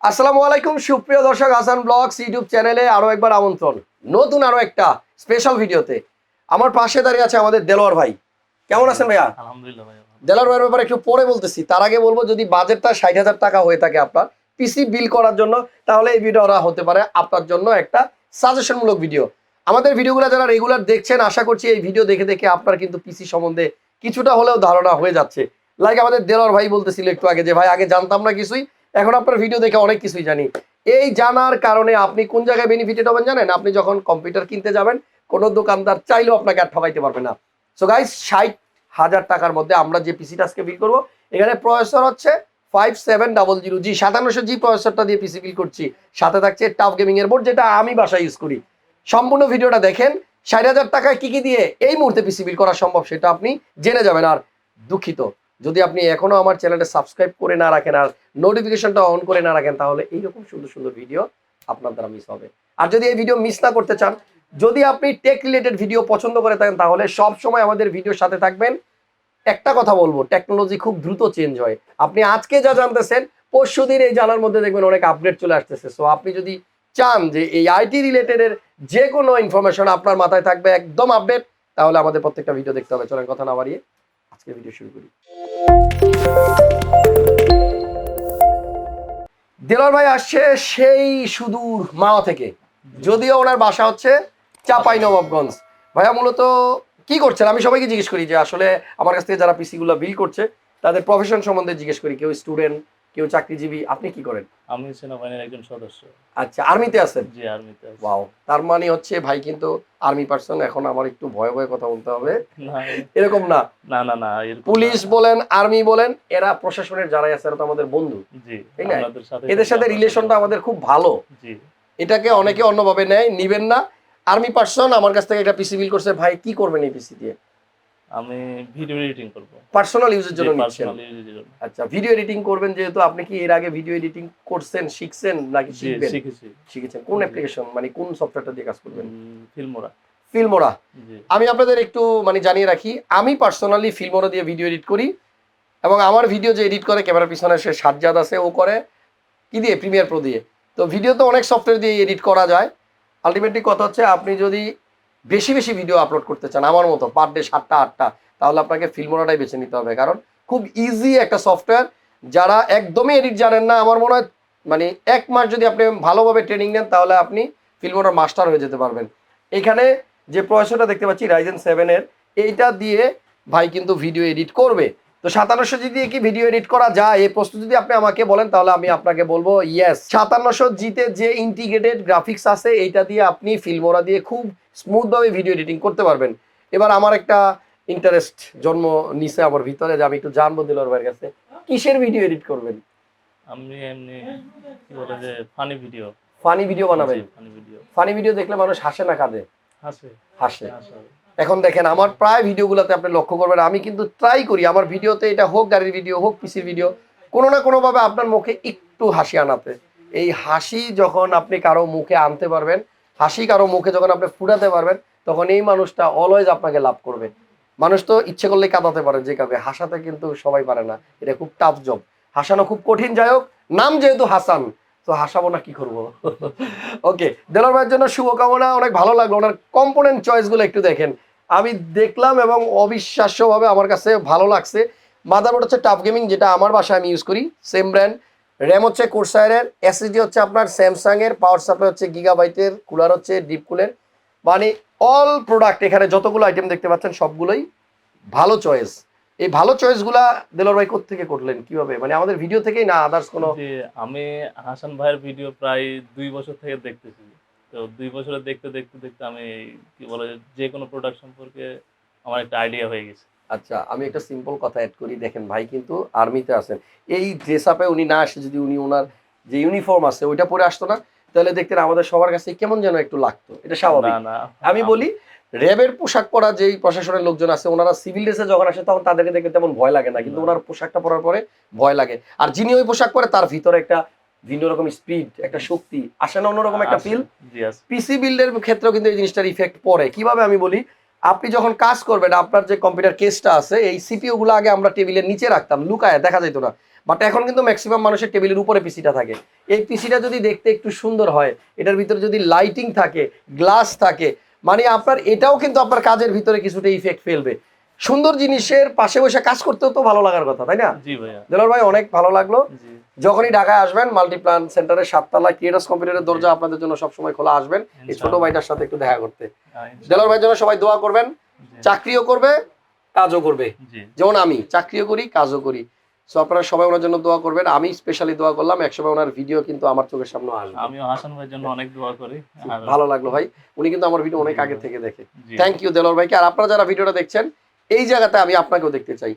আসসালামু আলাইকুম সুপ্রিয় দর্শক, হাসান ব্লগস ইউটিউব চ্যানেলে আরো একবার আমন্ত্রণ নতুন আরো একটা স্পেশাল ভিডিওতে। আমার পাশে দাঁড়িয়ে আছে আমাদের দেলোয়ার ভাই। কেমন আছেন ভাইয়া? আলহামদুলিল্লাহ ভাই। দেলোয়ার ভাইয়ের ব্যাপারে একটু পরে বলতেছি, তার আগে বলবো যদি বাজেটটা ৬০,০০০ টাকা হয়ে থাকে আপনার পিসি বিল করার জন্য, তাহলে এই ভিডিওটা হতে পারে আপনার জন্য একটা সাজেশনমূলক ভিডিও। আমাদের ভিডিওগুলো যারা রেগুলার দেখছেন, আশা করছি এই ভিডিও দেখে দেখে আপনার কিন্তু পিসি সম্বন্ধে কিছুটা হলেও ধারণা হয়ে যাচ্ছে। লাইক আমাদের দেলোয়ার ভাই বলতেছিল একটু আগে যে ভাই আগে জানতাম না কিছুই, এখন আপনার ভিডিও দেখে অনেক কিছুই জানি। এই জানার কারণে আপনি কোন জায়গায় বেনিফিটেড হবেন জানেন? আপনি যখন কম্পিউটার কিনতে যাবেন, কোনো দোকানদার চাইলেও আপনাকে আর ঠকাইতে পারবে না। সো গাইস, ৬০,০০০ টাকার মধ্যে আমরা যে পিসিটা আজকে বিল করবো, এখানে প্রসেসর হচ্ছে 5700G 5700G প্রসেসরটা দিয়ে পিসি বিল করছি। সাথে থাকছে টাফ গেমিং এর বোর্ড, যেটা আমি বাসায় ইউজ করি। সম্পূর্ণ ভিডিওটা দেখেন। ৬০,০০০ টাকায় কি কি দিয়ে এই মুহূর্তে পিসি বিল করা সম্ভব সেটা আপনি জেনে যাবেন। আর দুঃখিত, যদি আপনি এখনো আমার চ্যানেলটা সাবস্ক্রাইব করে না রাখেন আর নোটিফিকেশনটা অন করে না রাখেন, তাহলে এইরকম সুন্দর সুন্দর ভিডিও আপনার দ্বারা মিস হবে। আর যদি এই ভিডিও মিস না করতে চান, যদি আপনি টেক রিলেটেড ভিডিও পছন্দ করে থাকেন, তাহলে সব সময় আমাদের ভিডিওর সাথে থাকবেন। একটা কথা বলবো, টেকনোলজি খুব দ্রুত চেঞ্জ হয়। আপনি আজকে যা জানতেছেন, পরশুদিন এই জানার মধ্যে দেখবেন অনেক আপডেট চলে আসতেছে। সো আপনি যদি চান যে এই আইটি রিলেটেডের যে কোনো ইনফরমেশন আপনার মাথায় থাকবে একদম আপডেট, তাহলে আমাদের প্রত্যেকটা ভিডিও দেখতে হবে। চলেন কথা না বাড়িয়ে আজকে ভিডিও শুরু করি। দেলোয়ার ভাই আসছে সেই সুদূর মাওয়া থেকে, যদিও ওনার বাসা হচ্ছে চাঁপাইনবাবগঞ্জ। ভাইয়া মূলত কি করছেন? আমি সবাইকে জিজ্ঞেস করি যে আসলে আমার কাছ থেকে যারা পিসি গুলো বিল করছে তাদের প্রফেশন সম্বন্ধে জিজ্ঞেস করি। কেউ স্টুডেন্ট, কেউ চাকরিজীবী। আপনি কি করেন? আমি সেনাবাহিনীর একজন সদস্য। আচ্ছা, আর্মিতে আছেন? জি, আর্মিতে আছি। ওয়াও, তার মানে হচ্ছে ভাই কিন্তু আর্মি পার্সন। এখন আমার একটু ভয়ে ভয়ে কথা বলতে হবে। না, এরকম না, না, না, না, এরকম পুলিশ না। বলেন, আর্মি বলেন, এরা প্রশাসনের যারাই আছে এরা তো আমাদের বন্ধু, জি, তাই না? আপনাদের সাথে এদের সাথে রিলেশনটা আমাদের খুব ভালো। জি, এটাকে অনেকে অন্যভাবে নেয়, নিবেন না। আর্মি পার্সন আমার কাছ থেকে একটা পিসি বিল করছে। ভাই কি করবেন এই পিসি দিয়ে? আমি ভিডিও এডিটিং করব। পার্সোনাল ইউজের জন্য নিচ্ছেন? পার্সোনাল ইউজের জন্য। আচ্ছা, ভিডিও এডিটিং করবেন যেহেতু, আপনি কি এর আগে ভিডিও এডিটিং করছেন, শিখছেন নাকি জি, শিখবেন? শিখেছি। শিখেছেন। কোন অ্যাপ্লিকেশন, মানে কোন সফটওয়্যারটা দিয়ে কাজ করবেন? ফিল্মোরা। ফিল্মোরা। জি, আমি আপনাদের একটু মানে জানিয়ে রাখি, আমি পার্সোনালি ফিল্মোরা দিয়ে ভিডিও এডিট করি। এবং আমার ভিডিও যে এডিট করে ক্যামেরার পিছনে সে সাজ্জাদ আছে, ও করে কি দিয়ে? প্রিমিয়ার প্রো দিয়ে। তো ভিডিও তো অনেক সফটওয়্যার দিয়ে এডিট করা যায়। আলটিমেটলি কথা হচ্ছে, আপনি যদি বেশি বেশি ভিডিও আপলোড করতে চান আমার মতো পার ডে 7টা 8টা, তাহলে আপনাকে ফিল্মোরাটাই বেছে নিতে হবে। কারণ খুব ইজি একটা সফটওয়্যার। যারা একদমই এডিট জানেন না, আমার মনে হয় মানে 1 মাস যদি আপনি ভালোভাবে ট্রেনিং নেন, তাহলে আপনি ফিল্মোরার মাস্টার হয়ে যেতে পারবেন। এখানে যে প্রসেসরটা দেখতে পাচ্ছি Ryzen 7-এর, এইটা দিয়ে ভাই কিন্তু ভিডিও এডিট করবে। তো 5700G দিয়ে কি ভিডিও এডিট করা যায়? এই প্রশ্ন যদি আপনি আমাকে বলেন, তাহলে আমি আপনাকে বলবো ইয়েস। 5700G-তে যে ইন্টিগ্রেটেড গ্রাফিক্স আছে, এইটা দিয়ে আপনি ফিল্মোরা দিয়ে খুব স্মুথভাবে ভিডিও এডিটিং করতে পারবেন। এবার আমার একটা ইন্টারেস্ট জন্ম নিছে আমার ভিতরে যে আমি একটু জানবো দেলোয়ার ভাইয়ের কাছে, কিসের ভিডিও এডিট করবেন? আমি এমনি কি বলে যে ফানি ভিডিও। ফানি ভিডিও বানাবেন? Funny video. ফানি ভিডিও দেখলে মানুষ হাসে না কাঁদে? হাসে। হাসে। হাসে। এখন দেখেন আমার প্রায় ভিডিওগুলোতে আপনি লক্ষ্য করবেন, আমি কিন্তু ট্রাই করি আমার ভিডিওতে, এটা হোক গাড়ির ভিডিও হোক পিসির ভিডিও, কোনো না কোনোভাবে আপনার মুখে একটু হাসি আনাতে। এই হাসি যখন আপনি কারো মুখে আনতে পারবেন, হাসি কারো মুখে যখন আপনি ফুটাতে পারবেন, তখন এই মানুষটা অলওয়েজ আপনাকে লাভ করবে। মানুষ তো ইচ্ছে করলেই কাঁদাতে পারে যে কাউকে, হাসাতে কিন্তু সবাই পারে না। এটা খুব টাফ জব, হাসানো খুব কঠিন। যাই হোক, নাম যেহেতু হাসান, তো হাসাবো না কি করবো। ওকে, দেলোয়ার ভাইয়ের জন্য শুভকামনা। অনেক ভালো লাগলো, ওনার কম্পোনেন্ট চয়েসগুলো একটু দেখেন। আমি দেখলাম এবং অবিশ্বাস্যভাবে আমার কাছে ভালো লাগছে। মাদারবোর্ড হচ্ছে টাফ গেমিং, যেটা আমার বাসায় আমি ইউজ করি, সেম ব্র্যান্ড। র্যাম হচ্ছে কোরসায়ারের, এসএসডি হচ্ছে আপনার স্যামসাংয়ের, পাওয়ার সাপ্লাই হচ্ছে গিগাবাইটের, কুলার হচ্ছে ডিপকুলের। মানে অল প্রোডাক্ট এখানে যতগুলো আইটেম দেখতে পাচ্ছেন সবগুলোই ভালো চয়েস। এই ভালো চয়েসগুলা দেলোয়ার ভাই কোত্থেকে করলেন, কিভাবে? মানে আমাদের ভিডিও থেকেই না আদার্স কোনো? জি, আমি হাসান ভাইয়ের ভিডিও প্রায় 2 বছর থেকে দেখতেছি। তো 2 বছরে দেখতে দেখতে দেখতে আমি কি বলে যে কোনো প্রোডাক্ট সম্পর্কে আমার একটা আইডিয়া হয়ে গেছে। আচ্ছা, আমি একটা সিম্পল কথা অ্যাড করি। দেখেন ভাই কিন্তু আর্মিতে আছেন, এই ড্রেস আপে উনি না আসে, যদি উনি ওনার যে ইউনিফর্ম আছে ওইটা পরে আসতো না, তাহলে দেখতেন আমাদের সবার কাছে কেমন যেন একটু লাগতো। এটা না, স্বাভাবিক। না, আমি বলি, র্যাবের পোশাক পরা যেই প্রশাসনের লোকজন আছে, ওনারা সিভিল ড্রেসে যখন আসে তখন তাদেরকে দেখে তেমন ভয় লাগে না, কিন্তু ওনার পোশাকটা পরার পরে ভয় লাগে। আর যিনি ওই পোশাক পরে, তার ভিতরে একটা ভিন্ন রকম স্পিড, একটা শক্তি আসে না, অন্যরকম একটা ফিল। জি আছে। পিসি বিল্ডের ক্ষেত্রেও কিন্তু এই জিনিসটার ইফেক্ট পড়ে। কিভাবে আমি বলি, আপনি যখন কাজ করবেন, আপনার যে কম্পিউটার কেসটা আছে, এই সিপিইউ গুলো আগে আমরা টেবিলের নিচে রাখতাম, লুকায় দেখা যেত না। বাট এখন কিন্তু ম্যাক্সিমাম মানুষের টেবিলের উপরে পিসিটা থাকে। এই পিসিটা যদি দেখতে একটু সুন্দর হয়, এটার ভিতরে যদি লাইটিং থাকে, গ্লাস থাকে, মানে আপনার এটাও কিন্তু আপনার কাজের ভিতরে কিছুটা ইফেক্ট ফেলবে। সুন্দর জিনিসের পাশে বসে কাজ করতেও তো ভালো লাগার কথা, তাই না? জি ভাইয়া। দেলোয়ার ভাই অনেক ভালো লাগলো। জি যখনই ঢাকায় আসবেন মাল্টিপ্লান সেন্টারের 7 তলায় ক্রিয়েটাস কম্পিউটারের দরজা আপনাদের জন্য সবসময় খোলা, আসবেন এই ছোট ইনশাআল্লাহ। ভাইটার সাথে একটু দেখা করতে। ইনশাআল্লাহ। দেলোয়ার ভাইয়ের জন্য সবাই দোয়া করবেন, জি চাকরিও করবে কাজও করবে, জি যেমন আমি চাকরিও করি কাজও করি। সো আপনারা সবাই ওনার জন্য দোয়া করবেন। আমি স্পেশালি দোয়া করলাম, একসময় ওনার ভিডিও কিন্তু আমার চোখের সামনে আসবে। আমিও হাসান ভাইয়ের জন্য অনেক দোয়া করি। আর ভালো লাগলো ভাই, উনি কিন্তু আমার ভিডিও অনেক জি আগে ভাই। থেকে দেখে। জি থ্যাংক ইউ দেলোয়ার ভাইকে। আর আপনারা যারা ভিডিওটা দেখছেন এই জায়গাতে আমি আপনাকেও দেখতে চাই।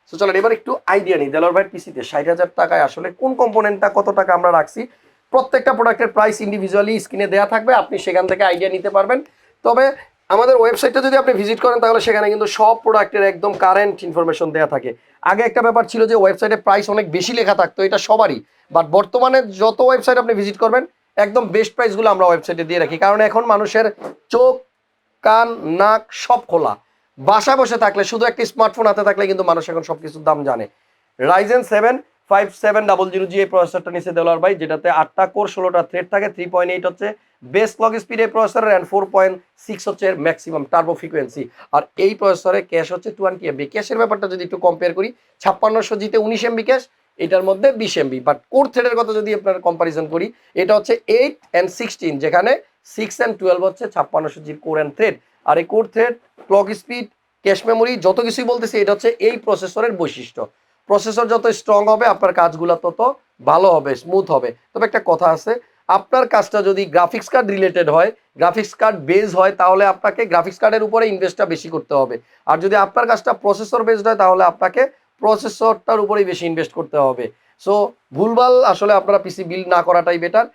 সো চলেন এবার একটু আইডিয়া নিই দেলোয়ার ভাইয়ের পিসিতে 60,000 টাকায় আসলে কোন কম্পোনেন্টটা কত টাকা আমরা রাখছি। প্রত্যেকটা প্রোডাক্টের প্রাইস ইন্ডিভিজুয়ালি স্ক্রিনে দেওয়া থাকবে, আপনি সেখান থেকে আইডিয়া নিতে পারবেন। তবে আমাদের ওয়েবসাইটটা যদি আপনি ভিজিট করেন তাহলে সেখানে কিন্তু সব প্রোডাক্টের একদম কারেন্ট ইনফরমেশন দেওয়া থাকে। আগে একটা ব্যাপার ছিল যে ওয়েবসাইটে প্রাইস অনেক বেশি লেখা থাকতো, এটা সবারই। বাট বর্তমানে যত ওয়েবসাইট আপনি ভিজিট করবেন একদম বেস্ট প্রাইসগুলো আমরা ওয়েবসাইটে দিয়ে রাখি, কারণ এখন মানুষের চোখ কান নাক সব খোলা। বাসায় বসে থাকলে শুধু একটা স্মার্টফোন হাতে থাকলে কিন্তু মানুষ এখন সবকিছুর দাম জানে। রাইজেন 7 5700G এই প্রসেসরটা নিচে দেওয়ার ভাই, যেটাতে 8টা কোর 16টা থ্রেড থাকে, 3.8 হচ্ছে বেস ক্লক স্পিড এই প্রসেসরের, অ্যান্ড 4.6 হচ্ছে ম্যাক্সিমাম টার্বো ফ্রিকোয়েন্সি। আর এই প্রসেসরে ক্যাশ হচ্ছে 20 MB। ক্যাশের ব্যাপারটা যদি একটু কম্পেয়ার করি, 5600G-তে 19 MB ক্যাশ, এটার মধ্যে 20 MB। বাট কোর থ্রেডের কথা যদি আপনার কম্পারিজন করি, এটা হচ্ছে 8 and 16, যেখানে 6 and 12 হচ্ছে 5600G কোর অ্যান্ড থ্রেড। আর এই core thread, clock speed, cache memory যত কিছুই বলতেছি, এটা হচ্ছে এই প্রসেসরের বৈশিষ্ট্য। প্রসেসর যত স্ট্রং হবে আপনার কাজগুলো তত ভালো হবে, স্মুথ হবে। তবে একটা কথা আছে, আপনার কাজটা যদি গ্রাফিক্স কার্ড রিলেটেড হয়, গ্রাফিক্স কার্ড বেস হয়, তাহলে আপনাকে গ্রাফিক্স কার্ডের উপরে ইনভেস্টটা বেশি করতে হবে। আর যদি আপনার কাজটা প্রসেসর বেসড হয় তাহলে আপনাকে প্রসেসরটার উপরেই বেশি ইনভেস্ট করতে হবে। সো ভুলভাল আসলে আপনারা পিসি বিল্ড না করাটাই বেটার।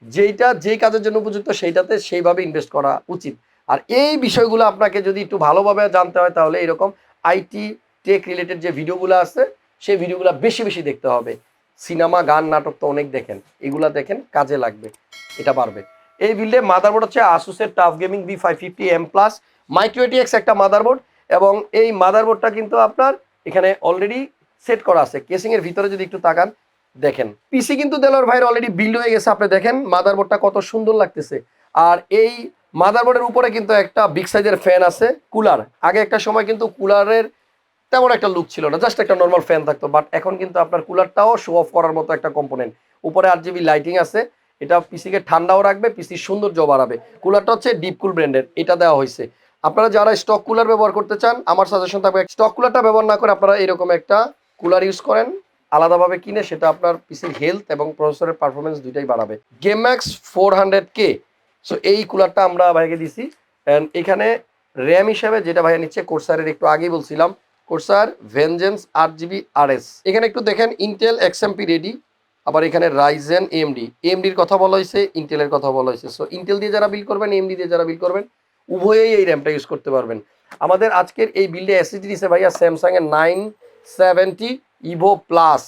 যেইটা যেই কাজের জন্য উপযুক্ত সেইটাতে সেইভাবে ইনভেস্ট করা উচিত। আর এই বিষয়গুলো আপনাকে যদি একটু ভালোভাবে জানতে হয় তাহলে এরকম আইটি টেক রিলেটেড যে ভিডিওগুলো আছে সেই ভিডিওগুলো বেশি বেশি দেখতে হবে। সিনেমা গান নাটক তো অনেক দেখেন, এগুলা দেখেন, কাজে লাগবে, এটা পারবে। এই বিল্ডে মাদারবোর্ড হচ্ছে আসুসের tough gaming B550M+, micro ATX একটা মাদারবোর্ড। এবং এই মাদারবোর্ডটা কিন্তু আপনার এখানে অলরেডি সেট করা আছে। কেসিং এর ভিতরে যদি একটু তাকান দেখেন, পিসি কিন্তু দেলোয়ার ভাইয়ের অলরেডি বিল্ড হয়ে গেছে। আপনি দেখেন মাদারবোর্ডটা কত সুন্দর লাগতেছে। আর এই মাদারবোর্ডের উপরে কিন্তু একটা বিগ সাইজের ফ্যান আছে, কুলার। আগে একটা সময় কিন্তু কুলারের তেমন একটা লুক ছিল না, জাস্ট একটা নর্মাল ফ্যান থাকতো। বাট এখন কিন্তু আপনার কুলারটাও শো অফ করার মতো একটা কম্পোনেন্ট। উপরে 8GB লাইটিং আছে, এটা পিসিকে ঠান্ডাও রাখবে, পিসির সৌন্দর্য বাড়াবে। কুলারটা হচ্ছে ডিপকুল ব্র্যান্ডের, এটা দেওয়া হয়েছে। আপনারা যারা স্টক কুলার ব্যবহার করতে চান, আমার সাজেশন থাকবে স্টক কুলারটা ব্যবহার না করে আপনারা এরকম একটা কুলার ইউজ করেন আলাদাভাবে কিনে, সেটা আপনার পিসির হেলথ এবং প্রসেসরের পারফরমেন্স দুইটাই বাড়াবে। গেম ম্যাক্স 400K, সো এই কুলারটা আমরা ভাইকে দিছি। অ্যান্ড এখানে র্যাম হিসাবে যেটা ভাইয়া নিচ্ছে কোর্সারের, একটু আগেই বলছিলাম কোর্সার ভেনজেন্স 8GB RS। এখানে একটু দেখেন ইন্টেল XMP রেডি, আবার এখানে রাইজেন এমডির কথা বলা হয়েছে, ইন্টেলের কথা বলা হয়েছে। সো ইন্টেল দিয়ে যারা বিল করবেন, এমডি দিয়ে যারা বিল করবেন, উভয়েই এই র্যামটা ইউজ করতে পারবেন। আমাদের আজকের এই বিল্ডে এসএসডি দিছে ভাইয়া স্যামসাংয়ের 970 ইভো প্লাস।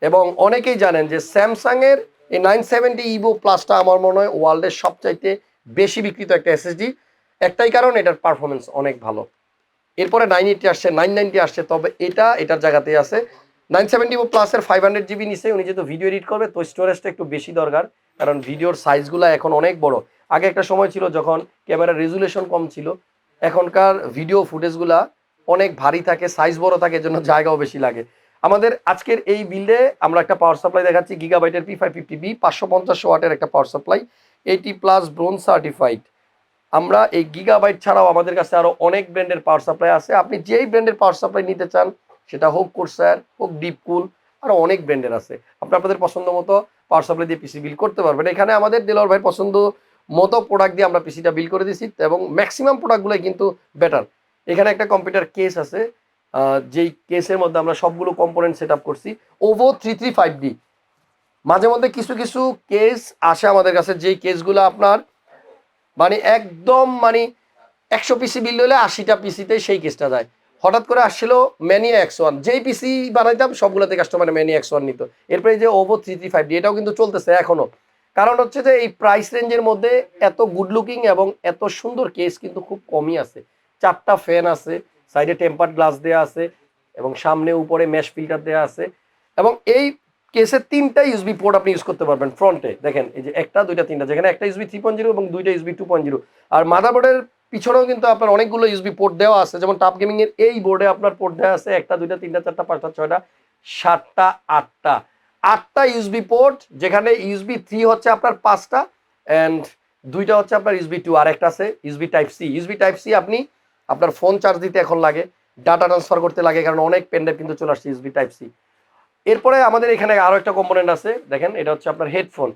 এবং অনেকেই জানেন যে স্যামসাংয়ের এই 970 ইভো প্লাসটা আমার মনে হয় ওয়ার্ল্ডের সবচাইতে বেশি বিক্রিত একটা এসএসডি। একটাই কারণ, এটার পারফরমেন্স অনেক ভালো। এরপরে 980 আসছে, 990 আসছে, তবে এটার জায়গাতেই আছে। 970 প্লাসের 500GB নিচে, উনি যেহেতু ভিডিও এডিট করবে তো স্টোরেজটা একটু বেশি দরকার, কারণ ভিডিওর সাইজগুলো এখন অনেক বড়। আগে একটা সময় ছিল যখন ক্যামেরার রেজুলেশন কম ছিল, এখনকার ভিডিও ফুটেজগুলা অনেক ভারী থাকে, সাইজ বড় থাকে, এজন্য জায়গাও বেশি লাগে। আমাদের আজকের এই বিল্ডে আমরা একটা পাওয়ার সাপ্লাই দেখাচ্ছি, গিগাবাইটের P550B 550 ওয়াটের একটা পাওয়ার সাপ্লাই, 80+ ব্রোঞ্জ সার্টিফাইড। আমরা এই গিগাবাইট ছাড়াও আমাদের কাছে আরো অনেক ব্র্যান্ডের পাওয়ার সাপ্লাই আছে। আপনি যেই ব্র্যান্ডের পাওয়ার সাপ্লাই নিতে চান, সেটা হোক কোর্সার, হোক ডিপকুল, আরো অনেক ব্র্যান্ডের আছে। আপনাদের পছন্দ মতো পাওয়ার সাপ্লাই দিয়ে পিসি বিল করতে পারবেন। এখানে আমাদের দেলোয়ার ভাইয়ের পছন্দ মতো প্রোডাক্ট দিয়ে আমরা পিসিটা বিল করে দিচ্ছি, এবং ম্যাক্সিমাম প্রোডাক্টগুলোই কিন্তু বেটার। এখানে একটা কম্পিউটার কেস আছে, যেই কেসের মধ্যে আমরা সবগুলো কম্পোনেন্ট সেট আপ করছি। ওভো 335D। মাঝে মধ্যে কিছু কিছু কেস আসে আমাদের কাছে, যেই কেসগুলো আপনার মানে একদম মানে 100 পিসি বিল হলে 80টা পিসিতে সেই কেসটা যায়। হঠাৎ করে আসছিল ম্যানিয়া X1, যেই পিসি বানাইতাম সবগুলোতে কাস্টমার ম্যানিয়া X1 নিত। এরপরে যে ওভো 335D, এটাও কিন্তু চলতেছে এখনো। কারণ হচ্ছে যে এই প্রাইস রেঞ্জের মধ্যে এত গুড লুকিং এবং এত সুন্দর কেস কিন্তু খুব কমই আছে। 4টা ফ্যান আছে, সাইডে টেম্পার্ড গ্লাস দেওয়া আছে, এবং সামনে উপরে ম্যাশ ফিল্টার দেওয়া আছে। এবং এই কেসে 3টা ইউএসবি পোর্ট আপনি ইউজ করতে পারবেন ফ্রন্টে। দেখেন এই যে 1টা 2টা 3টা, যেখানে একটা ইউএসবি 3.0 এবং 2টা ইউএসবি 2.0। আর মাদারবোর্ডের পিছনেও কিন্তু আপনার অনেকগুলো ইউএসবি পোর্ট দেওয়া আছে, যেমন টাপ গেমিং এর এই বোর্ডে আপনার পোর্ট দেওয়া আছে 1টা 2টা 3টা 4টা 5টা 6টা 7টা 8টা ইউএসবি পোর্ট, যেখানে ইউএসবি 3 হচ্ছে আপনার 5টা এন্ড 2টা হচ্ছে আপনার ইউএসবি 2, আর একটা আছে USB type C. USB type C আপনি আপনার ফোন চার্জ দিতে এখন লাগে, ডাটা ট্রান্সফার করতে লাগে, কারণ অনেক পেনড্রাইভ কিন্তু চলে আসছে ইউএসবি টাইপ সি। এরপরে আমাদের এখানে আরো একটা কম্পোনেন্ট আছে, দেখেন এটা হচ্ছে আপনার হেডফোন।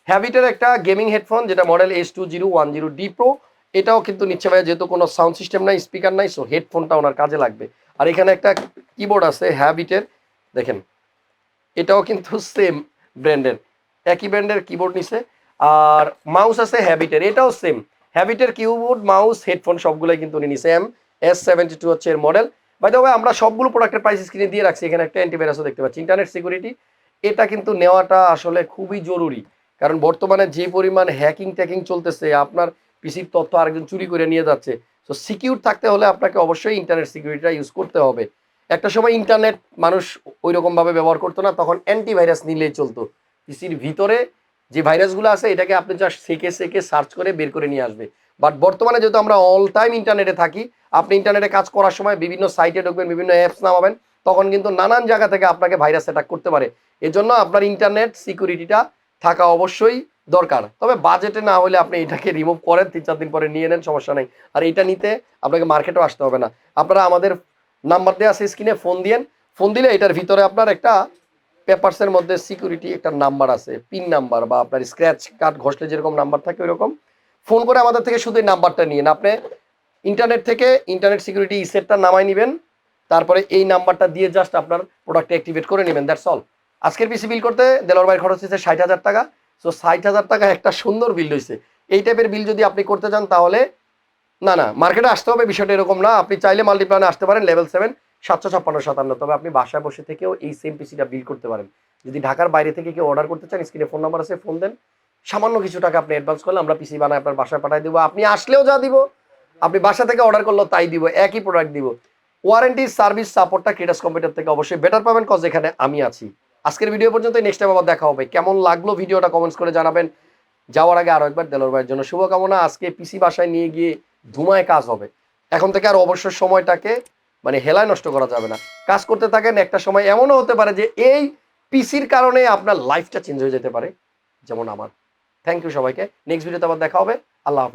হ্যাবিটের একটা গেমিং হেডফোন, যেটা মডেল S2010D Pro। এটাও কিন্তু নিচ্ছে ভাই, যেহেতু কোনো সাউন্ড সিস্টেম নাই, স্পিকার নাই, সো হেডফোনটা ওনার কাজে লাগবে। আর এখানে একটা কিবোর্ড আছে হ্যাবিটের, দেখেন এটাও কিন্তু সেম ব্র্যান্ডের, একই ব্র্যান্ডের কিবোর্ড নিছে। আর মাউস আছে হ্যাবিটের, এটাও সেম হ্যাবিটের কিবোর্ড, মাউস, হেডফোন সবগুলোই কিন্তু উনি নিছে। S72 হচ্ছে এর মডেল। বাই দ্য ওয়ে, আমরা সবগুলো প্রোডাক্টের প্রাইস স্ক্রিনে দিয়ে রাখছি। এখানে একটা অ্যান্টিভাইরাসও দেখতে পাচ্ছি, ইন্টারনেট সিকিউরিটি। এটা কিন্তু নেওয়াটা আসলে খুবই জরুরি, কারণ বর্তমানে যে পরিমাণ হ্যাকিং ট্যাকিং চলতেছে, আপনার পিসির তথ্য আরেকজন চুরি করে নিয়ে যাচ্ছে। তো সিকিউর থাকতে হলে আপনাকে অবশ্যই ইন্টারনেট সিকিউরিটিটা ইউজ করতে হবে। একটা সময় ইন্টারনেট মানুষ ওই রকম ভাবে ব্যবহার করতো না, তখন অ্যান্টিভাইরাস নিলেই চলতো। পিসির ভিতরে যে ভাইরাসগুলো আছে এটাকে আপনি জাস্ট সেকে সেকে সার্চ করে বের করে নিয়ে আসবে। বাট বর্তমানে যেহেতু আমরা অল টাইম ইন্টারনেটে থাকি, আপনি ইন্টারনেটে কাজ করার সময় বিভিন্ন সাইটে ঢুকবেন, বিভিন্ন অ্যাপস নামাবেন, তখন কিন্তু নানান জায়গা থেকে আপনাকে ভাইরাস অ্যাটাক করতে পারে। এজন্য আপনার ইন্টারনেট সিকিউরিটিটা থাকা অবশ্যই দরকার। তবে বাজেটে না হলে আপনি এটাকে রিমুভ করেন, 3-4 দিন পরে নিয়ে নেন, সমস্যা নেই। আর এটা নিতে আপনাকে মার্কেটেও আসতে হবে না, আপনারা আমাদের নাম্বার দেওয়া আছে স্ক্রিনে, ফোন দিয়েন। ফোন দিলে এটার ভিতরে আপনার একটা পেপারসের মধ্যে সিকিউরিটি একটা নাম্বার আছে, পিন নাম্বার, বা আপনার স্ক্র্যাচ কার্ড ঘষলে যেরকম নাম্বার থাকে ওইরকম। ফোন করে আমাদের থেকে শুধু এই নাম্বারটা নিন, আপনি ইন্টারনেট থেকে ইন্টারনেট সিকিউরিটি ইসেটটা নামাই নেবেন, তারপরে এই নাম্বারটা দিয়ে জাস্ট আপনার প্রোডাক্টটা অ্যাক্টিভেট করে নেবেন, দ্যাটস অল। আজকের পিসি বিল করতে দেলোয়ার ভাইয়ের খরচ হচ্ছে 60,000 টাকা। সো 60,000 টাকা একটা সুন্দর বিল হয়েছে। এই টাইপের বিল যদি আপনি করতে চান, তাহলে না না মার্কেটে আসতে হবে, বিষয়টা এরকম না। আপনি চাইলে মাল্টিপ্লানে আসতে পারেন, লেভেল 7 75657। তবে আপনি বাসায় বসে থেকেও এই সেম পিসিটা বিল করতে পারেন। যদি ঢাকার বাইরে থেকে কেউ অর্ডার করতে চান, স্ক্রিনে ফোন নাম্বার আছে, ফোন দেন, সামান্য কিছু টাকা আপনি অ্যাডভান্স করলে আমরা পিসি বানায় আপনার বাসায় পাঠিয়ে দেবো। আপনি আসলেও যা দিব, আপনি বাসা থেকে অর্ডার করলেও তাই দিব, একই প্রোডাক্ট দিব। ওয়ারেন্টি সার্ভিস সাপোর্টটা ক্রেটাস কম্পিউটার থেকে অবশ্যই বেটার পাবেন, কজ এখানে আমি আছি। আজকের ভিডিও পর্যন্ত, নেক্সট টাইম আবার দেখা হবে। কেমন লাগলো ভিডিওটা কমেন্টস করে জানাবেন। যাওয়ার আগে আরো একবার দেলোয়ার ভাইয়ের জন্য শুভকামনা। আজকে পিসি বাসায় নিয়ে গিয়ে ধুমায় কাজ হবে। এখন থেকে আর অবসর সময়টাকে মানে হেলায় নষ্ট করা যাবে না, কাজ করতে থাকেন। একটা সময় এমনও হতে পারে যে এই পিসির কারণে আপনার লাইফটা চেঞ্জ হয়ে যেতে পারে, যেমন আমার। থ্যাংক ইউ সবাইকে। নেক্সট ভিডিওতে আবার দেখা হবে। আল্লাহ হাফেজ।